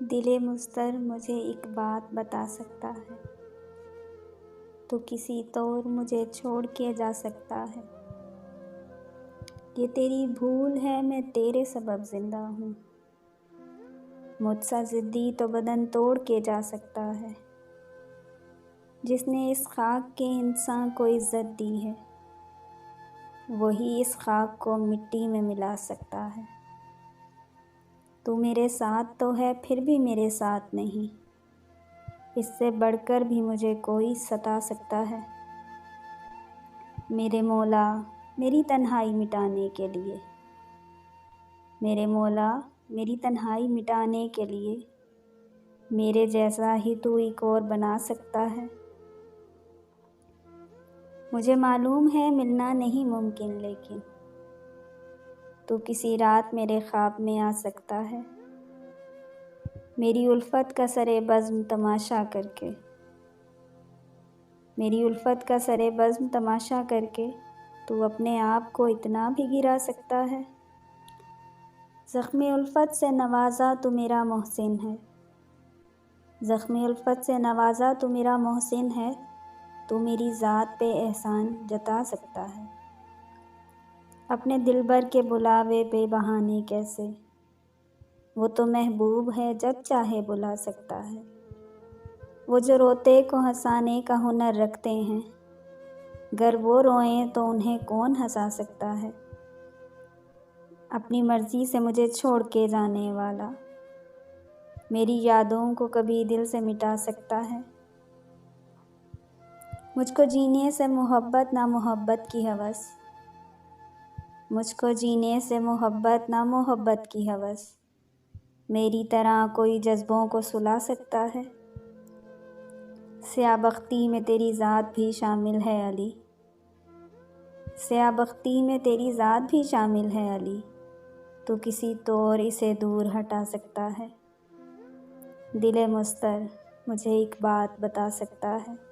دل مضطر مجھے ایک بات بتا سکتا ہے، تو کسی طور مجھے چھوڑ کے جا سکتا ہے۔ یہ تیری بھول ہے، میں تیرے سبب زندہ ہوں۔ مجھ سا ضدی تو بدن توڑ کے جا سکتا ہے۔ جس نے اس خاک کے انسان کو عزت دی ہے، وہی اس خاک کو مٹی میں ملا سکتا ہے۔ تو میرے ساتھ تو ہے، پھر بھی میرے ساتھ نہیں۔ اس سے بڑھ کر بھی مجھے کوئی ستا سکتا ہے۔ میرے مولا میری تنہائی مٹانے کے لیے، میرے مولا میری تنہائی مٹانے کے لیے، میرے جیسا ہی تو ایک اور بنا سکتا ہے۔ مجھے معلوم ہے ملنا نہیں ممکن، لیکن تو کسی رات میرے خواب میں آ سکتا ہے۔ میری الفت کا سرِ بزم تماشا کر کے، میری الفت کا سرِ بزم تماشا کر کے تو اپنے آپ کو اتنا بھی گرا سکتا ہے۔ زخم الفت سے نوازا تو میرا محسن ہے، زخم الفت سے نوازا تو میرا محسن ہے، تو میری ذات پہ احسان جتا سکتا ہے۔ اپنے دلبر کے بلاوے پہ بہانے کیسے، وہ تو محبوب ہے جب چاہے بلا سکتا ہے۔ وہ جو روتے کو ہنسانے کا ہنر رکھتے ہیں، گر وہ روئیں تو انہیں کون ہنسا سکتا ہے۔ اپنی مرضی سے مجھے چھوڑ کے جانے والا، میری یادوں کو کبھی دل سے مٹا سکتا ہے۔ مجھ کو جینے سے محبت نہ محبت کی ہوس، مجھ کو جینے سے محبت نہ محبت کی ہوس، میری طرح کوئی جذبوں کو سلا سکتا ہے۔ سیاہ بختی میں تیری ذات بھی شامل ہے علی، سیاہ بختی میں تیری ذات بھی شامل ہے علی، تو کسی طور اسے دور ہٹا سکتا ہے۔ دل مضطر مجھے ایک بات بتا سکتا ہے۔